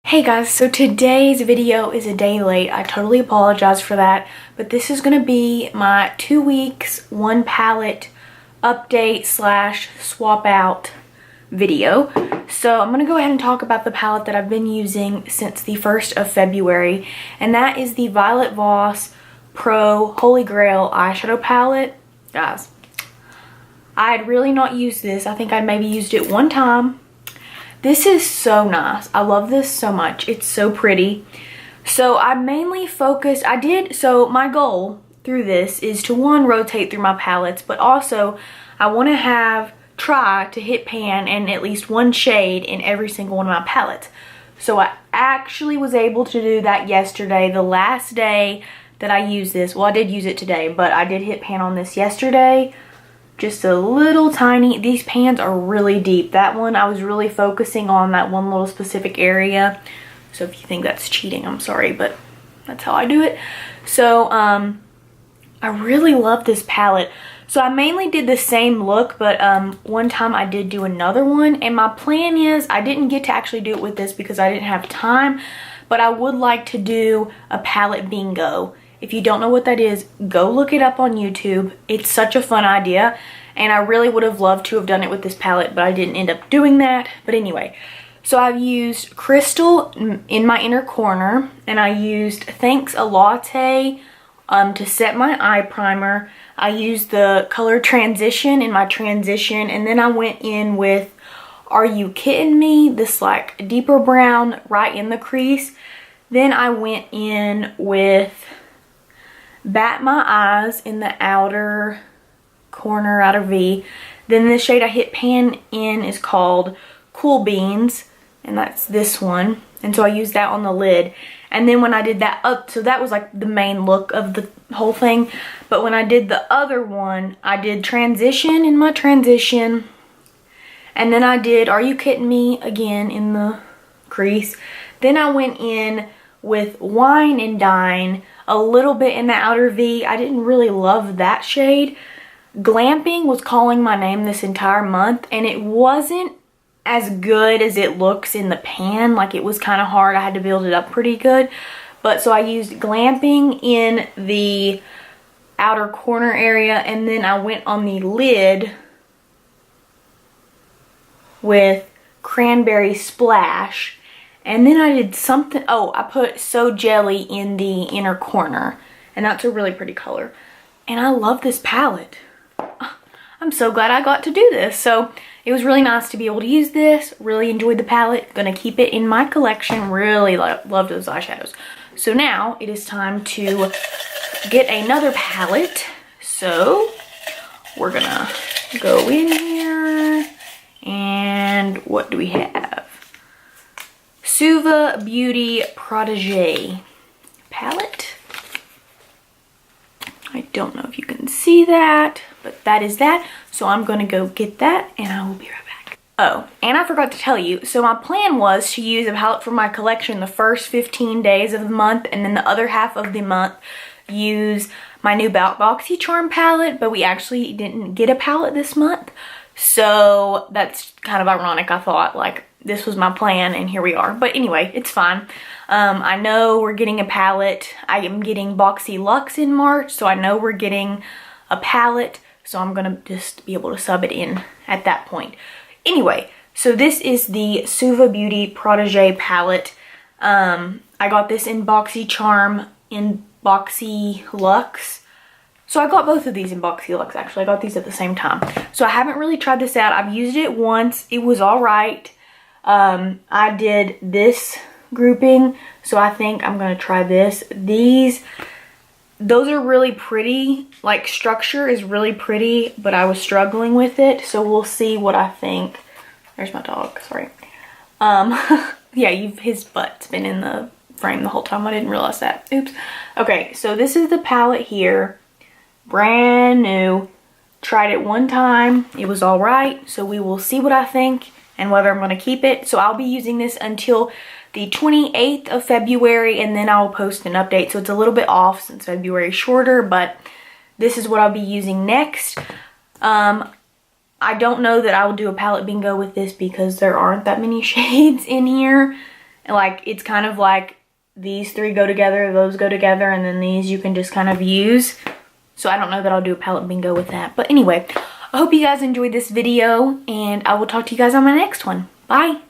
Hey guys, so today's video is a day late. I totally apologize for that, but this is going to be my 2 weeks, one palette update slash swap out video. So I'm going to go ahead and talk about the palette that I've been using since the 1st of February, and that is the Violet Voss Pro Holy Grail eyeshadow palette. Guys, I had really not used this. I think I'd maybe used it one time. This is so nice. I love this so much. It's so pretty. So I mainly focused, so my goal through this is to rotate through my palettes, but also I want to try to hit pan in at least one shade in every single one of my palettes. So I actually was able to do that yesterday, the last day that I used this. Well, I did use it today, but I did hit pan on this yesterday. Just a little tiny, these pans are really deep. That one, I was really focusing on that one little specific area. So if you think that's cheating, I'm sorry, but that's how I do it. So, I really love this palette. So I mainly did the same look, but one time I did do another one. And my plan is, I didn't get to actually do it with this because I didn't have time, but I would like to do a palette bingo. If you don't know what that is, go look it up on YouTube. It's such a fun idea, and I really would have loved to have done it with this palette, but I didn't end up doing that. But anyway, so I've used Crystal in my inner corner, and I used Thanks a Latte to set my eye primer. I used the color Transition in my transition, and then I went in with Are You Kidding Me? This like deeper brown right in the crease. Then I went in with Bat My Eyes in the outer corner, outer V. Then the shade I hit pan in is called Cool Beans, and that's this one. And so I used that on the lid. And then when I did that up, so that was like the main look of the whole thing. But when I did the other one, I did Transition in my transition. And then I did Are You Kidding Me again in the crease. Then I went in with Wine and Dine a little bit in the outer V. I didn't really love that shade. Glamping was calling my name this entire month, and it wasn't as good as it looks in the pan. Like, it was kind of hard. I had to build it up pretty good. But so I used Glamping in the outer corner area, and then I went on the lid with Cranberry Splash. And then I did something, I put So Jelly in the inner corner. And that's a really pretty color. And I love this palette. I'm so glad I got to do this. So it was really nice to be able to use this. Really enjoyed the palette. Gonna keep it in my collection. Really love those eyeshadows. So now it is time to get another palette. So we're gonna go in here. And what do we have? Suva Beauty Protégé palette. I don't know if you can see that, but that is that. So I'm going to go get that, and I will be right back. Oh, and I forgot to tell you, so my plan was to use a palette from my collection the first 15 days of the month, and then the other half of the month use my new BoxyCharm palette, but we actually didn't get a palette this month. So that's kind of ironic. I thought, like, this was my plan, and here we are. But anyway, it's fine. I know we're getting a palette. I am getting Boxy Luxe in March, so I know we're getting a palette. So I'm going to just be able to sub it in at that point. Anyway, so this is the Suva Beauty Protégé palette. I got this in BoxyCharm in Boxy Luxe. So I got both of these in Boxy Luxe, actually. I got these at the same time. So I haven't really tried this out. I've used it once. It was all right. I did this grouping, so I think I'm going to try this. Those are really pretty. Like, structure is really pretty, but I was struggling with it. So we'll see what I think. There's my dog, sorry. Yeah, his butt's been in the frame the whole time. I didn't realize that. Oops. Okay, so this is the palette here. Brand new. Tried it one time. It was all right. So we will see what I think and whether I'm going to keep it. So I'll be using this until the 28th of February, and then I will post an update. So it's a little bit off since February is shorter, but this is what I'll be using next. I don't know that I will do a palette bingo with this because there aren't that many shades in here. And like, it's kind of like these three go together, those go together, and then these you can just kind of use. So I don't know that I'll do a palette bingo with that. But anyway, I hope you guys enjoyed this video, and I will talk to you guys on my next one. Bye.